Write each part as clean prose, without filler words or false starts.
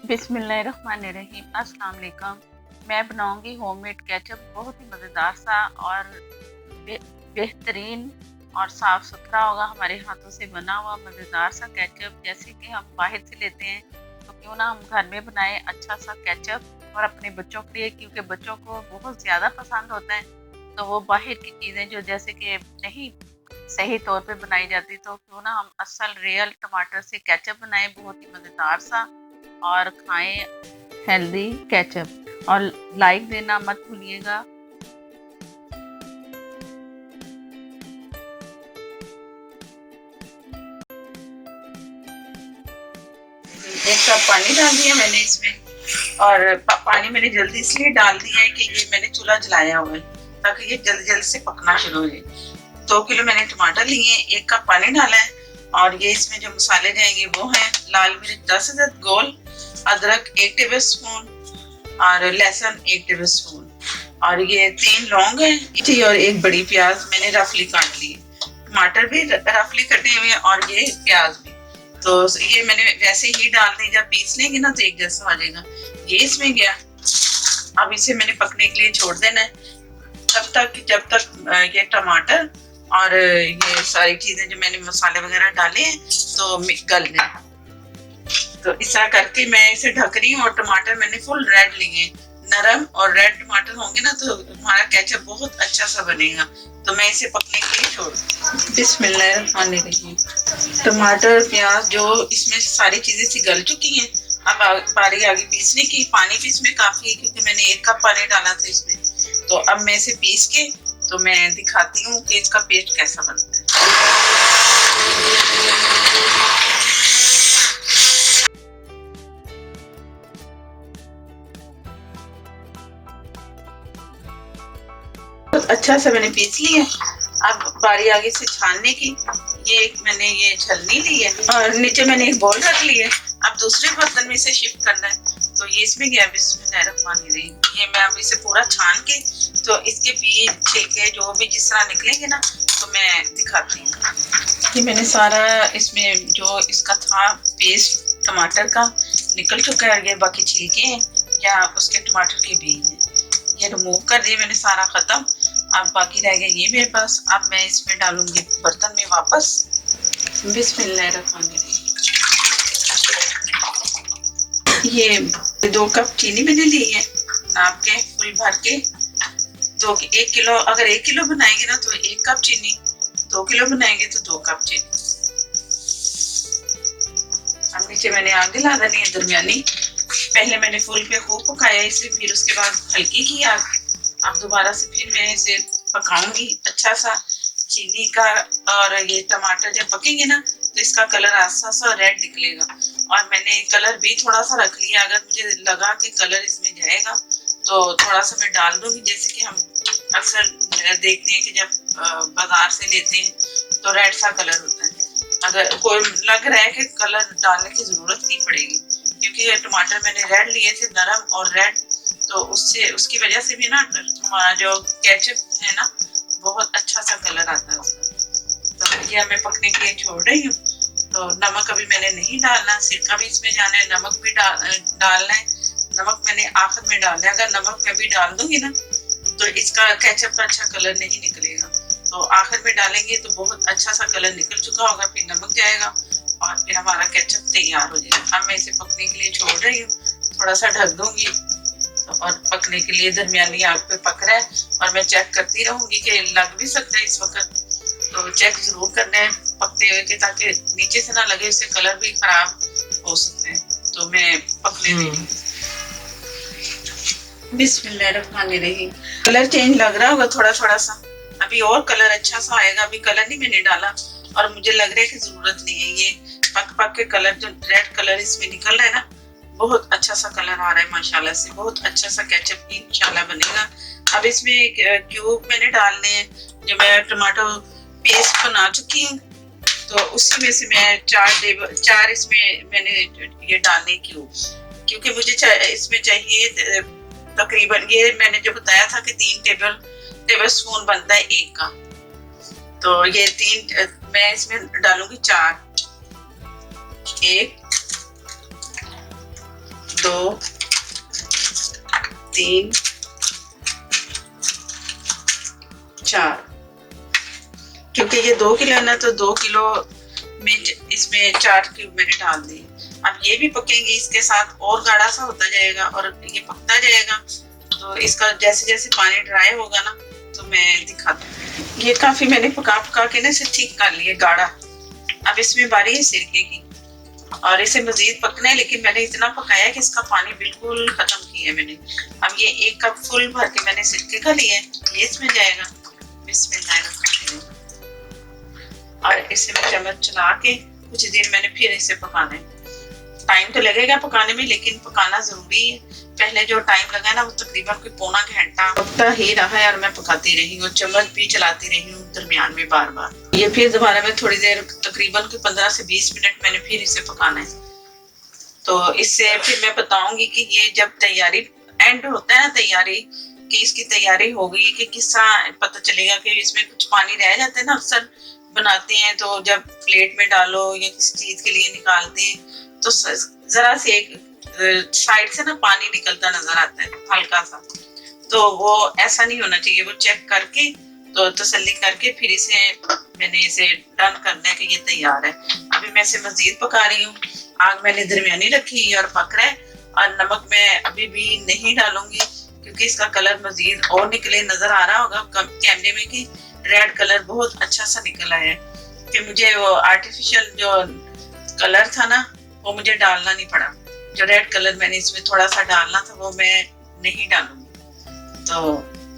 बिस्मिल्लाहिर्रहमानिर्रहीम। अस्सलाम वालेकुम। मैं बनाऊंगी होममेड केचप, बहुत ही मज़ेदार सा और बे, बेहतरीन और साफ़ सुथरा होगा, हमारे हाथों से बना हुआ मज़ेदार सा केचप। जैसे कि हम बाहर से लेते हैं, तो क्यों ना हम घर में बनाएं अच्छा सा केचप और अपने बच्चों के लिए, क्योंकि बच्चों को बहुत ज़्यादा पसंद होता है। तो वो बाहर की चीज़ें जो जैसे कि नहीं सही तौर पे बनाई जाती, तो क्यों ना हम असल रियल टमाटर से केचप बनाएं, बहुत ही मज़ेदार सा, और खाएं हेल्दी केचप। और लाइक देना मत भूलिएगा। एक कप पानी डाल दिया मैंने इसमें, और पानी मैंने जल्दी इसलिए डाल दिया है कि ये मैंने चूल्हा जलाया हुआ है, ताकि ये जल्दी जल्दी से पकना शुरू हो जाए। 2 किलो मैंने टमाटर लिए, 1 कप पानी डाला है, और ये इसमें जो मसाले जाएंगे वो हैं लाल मिर्च 10 अदद गोल, अदरक 1 टेबल स्पून, और लहसुन 1 टेबल स्पून, और ये 3 लौंग है और 1 बड़ी प्याज मैंने रफली काट ली है। टमाटर भी रफली कटे हुए हैं और ये प्याज भी। तो ये मैंने वैसे ही डाल दी, जब पीस लेंगे ना तो एक जैसा हो जाएगा। ये इसमें गया। अब इसे मैंने पकने के लिए छोड़ देना है, जब तक ये टमाटर और ये सारी चीजें जो मैंने मसाले वगैरह डाले हैं तो गल जाए। तो इस तरह करके मैं इसे ढक रही हूँ, और टमाटर मैंने फुल रेड लिए, नरम और रेड टमाटर होंगे ना तो हमारा केचप बहुत अच्छा सा बनेगा। तो मैं इसे पकने के लिए छोड़ दूँ। बिस्मिल्लाहिर्रहमानिर्रहीम। टमाटर प्याज जो इसमें सारी चीजें सी गल चुकी हैं। अब बारी आ गई पीसने की। पानी भी इसमें काफी है, क्योंकि मैंने 1 कप पानी डाला था इसमें। तो अब मैं इसे पीस के तो मैं दिखाती हूँ कि इसका पेस्ट कैसा बनता है। अच्छा से मैंने पीस लिया। अब बारी आगे से छानने की। ये मैंने ये छलनी ली है, और नीचे मैंने एक बोल रख ली है। अब दूसरे बर्तन में इसे शिफ्ट करना है, तो ये इसमें गया। बिस्मिल्लाहिर्रहमानिर्रहीम। ये मैं अब इसे पूरा छान के, तो इसके बीज छिलके जो भी जिस तरह निकलेंगे ना, तो मैं दिखाती हूँ। ये मैंने सारा इसमें जो इसका था पेस्ट टमाटर का निकल चुका है। ये बाकी छिलके हैं या उसके टमाटर के बीज हैं, ये रिमूव कर दिए मैंने सारा खत्म। अब बाकी रह गया ये मेरे पास। अब मैं इसमें डालूंगी बर्तन में वापस। बिस्मिल्लाहिर्रहमानिर्रहीम। ये 2 कप चीनी मैंने ली है, नाप के फुल भर के। 1 किलो, अगर 1 किलो बनाएंगे ना तो 1 कप चीनी, 2 किलो बनाएंगे तो 2 कप चीनी। अब नीचे मैंने आग जला देनी है दरमियानी। पहले मैंने फुल पे खूब पकाया इसे, फिर उसके बाद हल्की की आग। अब दोबारा से फिर मैं इसे पकाऊंगी अच्छा सा चीनी का। और ये टमाटर जब पकेंगे ना तो इसका कलर आसा सा रेड निकलेगा। और मैंने कलर भी थोड़ा सा रख लिया, अगर मुझे लगा कि कलर इसमें जाएगा तो थोड़ा सा मैं डाल दूंगी। जैसे कि हम अक्सर देखते हैं कि जब बाजार से लेते हैं तो रेड सा कलर होता है। अगर कोई लग रहा है कि कलर डालने की जरूरत नहीं पड़ेगी, क्योंकि ये टमाटर मैंने रेड लिए थे, नरम और रेड, तो उससे उसकी वजह से भी ना हमारा जो केचप है ना बहुत अच्छा सा कलर आता है उसका। तो ये मैं पकने के लिए छोड़ रही हूँ। तो नमक अभी मैंने नहीं डालना, सिरका भी इसमें जाना है, नमक भी डालना है। नमक मैंने आखिर में डालना है। अगर नमक मैं भी डाल दूंगी ना तो इसका केचप का अच्छा कलर नहीं निकलेगा। तो आखिर में डालेंगे तो बहुत अच्छा सा कलर निकल चुका होगा, फिर नमक जाएगा और फिर हमारा केचप तैयार हो जाएगा। अब मैं इसे पकने के लिए छोड़ रही हूँ, थोड़ा सा ढक दूंगी। तो और पकने के लिए दरमियानी आग पे पक रहा है, और मैं चेक करती रहूंगी कि लग भी सकता है इस वक्त। तो चेक जरूर करना है पकते हुए कि ताकि नीचे से ना लगे, इससे कलर भी खराब हो सकते हैं। तो मैं पकने दे रही। बिस्मिल्लाहिर्रहमानिर्रहीम। कलर चेंज लग रहा होगा थोड़ा थोड़ा सा, अभी और कलर अच्छा सा आएगा। अभी कलर नहीं मैंने डाला, और मुझे लग रहा है कि जरूरत नहीं है। ये पक पक के कलर जो रेड कलर इसमें निकल रहा है ना, बहुत अच्छा सा कलर आ रहा है माशाल्लाह से। बहुत अच्छा सा केचप इंशाल्लाह बनेगा। अब इसमें क्यूब मैंने डालने हैं, जो मैं टमाटो पेस्ट बना चुकी हूँ, तो उसी में से मैं 4 इसमें मैंने ये डालने क्यूब, क्योंकि मुझे इसमें चाहिए तकरीबन, ये मैंने जो बताया था कि 3 टेबल स्पून बनता है 1 का। तो ये 3 मैं इसमें डालूंगी 4। 1, 2 3 4, क्योंकि ये 2 किलो है ना, तो 2 किलो में इसमें 4 क्यूब मैंने डाल दिए। अब ये भी पकेंगे, इसके साथ और गाढ़ा सा होता जाएगा और ये पकता जाएगा। तो इसका जैसे जैसे पानी ड्राई होगा ना तो मैं दिखाती हूँ। ये काफी मैंने पका पका के ना इसे ठीक कर लिया गाढ़ा। अब इसमें बारी है सिरके की और इसे मजीद पकना है, लेकिन मैंने इतना पकाया कि इसका पानी बिल्कुल खत्म किया है मैंने। अब ये 1 कप फुल भर के मैंने सिरके का लिया है, ये इसमें जाएगा। बिस्मिल्लाह। और इसे मैं चम्मच चला के कुछ देर मैंने फिर इसे पकाना है। टाइम तो लगेगा पकाने में, लेकिन पकाना जरूरी है। पहले जो टाइम लगा ना वो तकरीबन कोई पौना घंटा पकता ही रहा है और मैं पकाती रही हूँ, चम्मच भी चलाती रही हूँ दरमियान में बार बार। ये फिर दोबारा मैं थोड़ी देर तकरीबन 15 से 20 मिनट मैंने फिर इसे पकाना है। तो इससे फिर मैं बताऊंगी कि ये जब तैयारी एंड होता है ना, तैयारी कि इसकी तैयारी हो गई कि किस तरह पता चलेगा कि इसमें कुछ पानी रह जाता है ना। अक्सर बनाते हैं तो जब प्लेट में डालो या किसी चीज के लिए निकालते हैं तो जरा से एक साइड से ना पानी निकलता नजर आता है हल्का सा, तो वो ऐसा नहीं होना चाहिए। वो चेक करके तो तसल्ली करके फिर इसे मैंने इसे डन करना है कि ये तैयार है। अभी मैं इसे मजीद पका रही हूँ। आग मैंने दरमियानी रखी और पक रहा है। और नमक मैं अभी भी नहीं डालूंगी क्योंकि इसका कलर मजीद और निकले। नजर आ रहा होगा कैमरे में कि रेड कलर बहुत अच्छा सा निकला है, कि मुझे वो आर्टिफिशियल जो कलर था ना वो मुझे डालना नहीं पड़ा। जो रेड कलर मैंने इसमें थोड़ा सा डालना था वो मैं नहीं डालूंगी। तो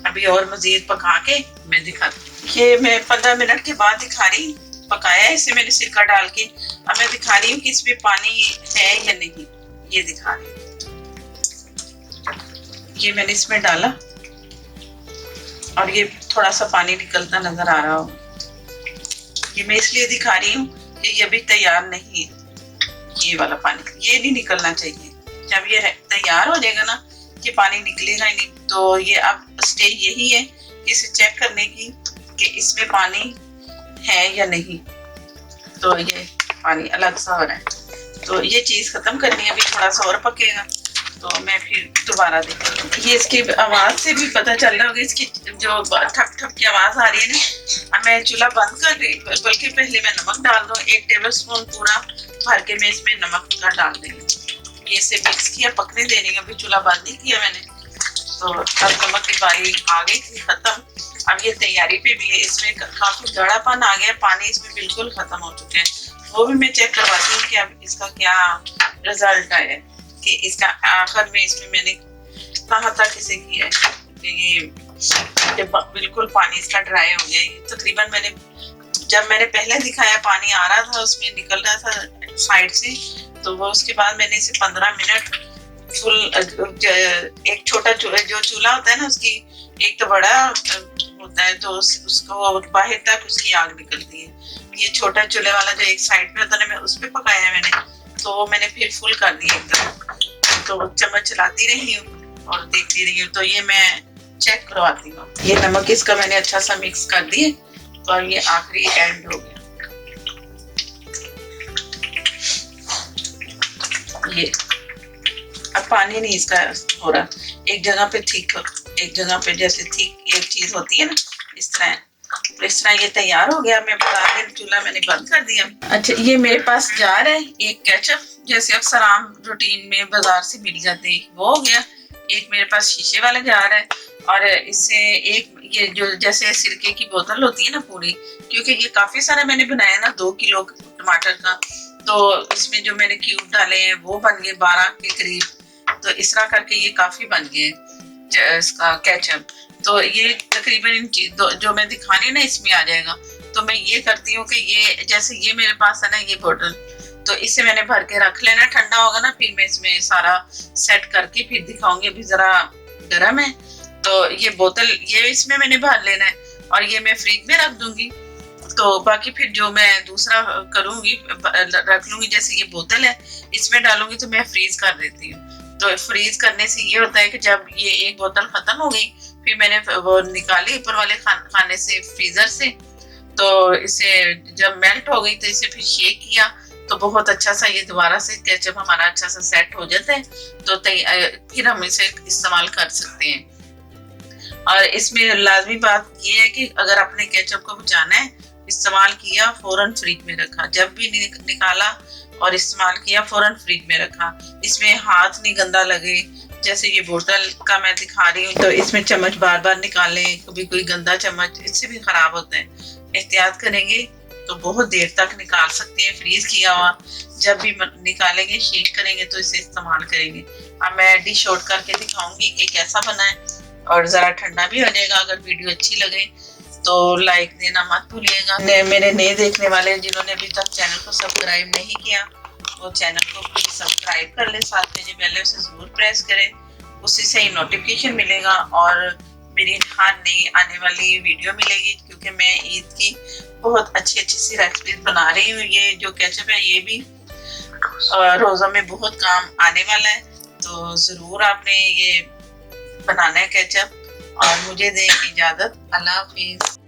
अभी और मजीद पका के मैं दिखाती हूँ। ये मैं 15 मिनट के बाद दिखा रही, पकाया है इसे मैंने सिरका डाल के। अब मैं दिखा रही हूँ कि इसमें पानी है या नहीं, ये दिखा रही हूँ। ये मैंने इसमें डाला और ये थोड़ा सा पानी निकलता नजर आ रहा हो। ये मैं इसलिए दिखा रही हूँ कि ये भी तैयार नहीं है। ये वाला पानी ये नहीं निकलना चाहिए। जब ये तैयार हो जाएगा ना कि पानी निकलेगा ही नहीं, तो ये अब स्टेज यही है इसे चेक करने की कि इसमें पानी है या नहीं। तो ये पानी अलग सा हो रहा है, तो ये चीज खत्म करनी है। अभी थोड़ा सा और पकेगा तो मैं फिर दोबारा देखूंगी। ये इसकी आवाज से भी पता चल रहा होगा, इसकी जो ठप ठप की आवाज आ रही है ना। मैं चूल्हा बंद कर रही, बल्कि पहले मैं नमक डाल दूं। 1 टेबलस्पून पूरा भर के मैं इसमें नमक का डाल देंगे। ये इसे मिक्स किया, पकने दे रही हूँ। अभी चूल्हा बंद नहीं किया मैंने। तो अब नमक की बारी आ गई थी खत्म। अब ये तैयारी पे भी है। इसमें काफी गाढ़ापन आ गया, पानी इसमें बिल्कुल खत्म हो चुके हैं। वो भी मैं चेक करवाती हूँ कि अब इसका क्या रिजल्ट आया, कि इसका आखिर में इसमें मैंने कहाँ तक इसे किया है कि ये जब बिल्कुल पानी इसका ड्राई हो गया। तकरीबन जब मैंने पहले दिखाया पानी आ रहा था, उसमें निकल रहा था साइड से। तो वो उसके बाद मैंने इसे 15 मिनट फुल, एक छोटा जो चूल्हा होता है ना, उसकी एक तो बड़ा होता है तो उसको बाहर तक उसकी आग निकलती है। ये छोटा चूल्हे वाला जो एक साइड पे होता है ना, मैं उस पे पकाया मैंने। तो मैंने फिर फुल कर दिया एकदम। तो चम्मच चलाती रही हूँ और देखती रही हूँ। तो ये मैं चेक करवाती हूँ। ये नमक इसका मैंने अच्छा सा मिक्स कर दिए। तो ये आखिरी एंड हो गया। ये अब पानी नहीं इसका हो रहा, एक जगह पे ठीक, एक जगह पे जैसे ठीक एक चीज होती है ना, इस तरह। तो इस तरह ये तैयार हो गया। मैं बता रही, चूल्हा मैंने बंद कर दिया। अच्छा, ये मेरे पास जार है। एक केचप जैसे अक्सर आम रूटीन में बाजार से मिल जाते हैं, वो हो गया। एक मेरे पास शीशे वाला जार है और इससे एक ये जो जैसे सिरके की बोतल होती है ना पूरी, क्योंकि ये काफी सारा मैंने बनाया ना 2 किलो टमाटर का। तो इसमें जो मैंने क्यूब डाले हैं वो बन गए 12 के करीब। तो इस तरह करके ये काफी बन गए इसका केचप। तो ये तकरीबन जो मैं दिखानी ना इसमें आ जाएगा। तो मैं ये करती हूँ कि ये जैसे ये मेरे पास है ना ये बोतल, तो इसे मैंने भर के रख लेना। ठंडा होगा ना फिर मैं इसमें सारा सेट करके फिर दिखाऊंगी। अभी जरा गर्म है। तो ये बोतल ये इसमें मैंने भर लेना है और ये मैं फ्रिज में रख दूंगी। तो बाकी फिर जो मैं दूसरा करूंगी रख लूंगी। जैसे ये बोतल है इसमें डालूंगी तो मैं फ्रीज कर देती हूँ। तो फ्रीज करने से ये होता है कि जब ये एक बोतल खत्म हो गई फिर मैंने वो निकाली ऊपर वाले खाने से फ्रीजर से। तो इसे जब मेल्ट हो गई तो इसे फिर शेक किया तो बहुत अच्छा सा ये दोबारा से केचप हमारा अच्छा सा सेट हो जाता है, तो फिर हम इसे इस्तेमाल कर सकते हैं। और इसमें लाजमी बात ये है कि अगर आपने केचप को बचाना है, इस्तेमाल किया फौरन फ्रिज में रखा, जब भी निकाला और इस्तेमाल किया फौरन फ्रिज में रखा। इसमें हाथ नहीं गंदा लगे, जैसे ये बोतल का मैं दिखा रही हूँ, तो इसमें चम्मच बार बार निकालें, कभी कोई गंदा चम्मच, इससे भी खराब होता है। एहतियात करेंगे तो बहुत देर तक निकाल सकते हैं फ्रीज किया हुआ। जब भी निकालेंगे शेक करेंगे तो इसे इस्तेमाल करेंगे। अब मैं डिश आउट करके दिखाऊंगी कि कैसा बना है, और जरा ठंडा भी हो जाएगा। अगर वीडियो अच्छी लगे तो लाइक देना मत भूलिएगा। मेरे नए देखने वाले जिन्होंने अभी तक चैनल को सब्सक्राइब नहीं किया, वो चैनल को प्लीज सब्सक्राइब कर ले, साथ में जो बेल है उसे जरूर प्रेस करें, उससे से ही नोटिफिकेशन मिलेगा और मेरी हर नई आने वाली वीडियो मिलेगी। क्योंकि मैं ईद की बहुत अच्छी अच्छी सी रेसिपीज बना रही हूँ। ये जो केचप है ये भी रोज़ा में बहुत काम आने वाला है, तो ज़रूर आपने ये बनाना है केचप। और मुझे दें इजाज़त, अल्लाह हाफिज़।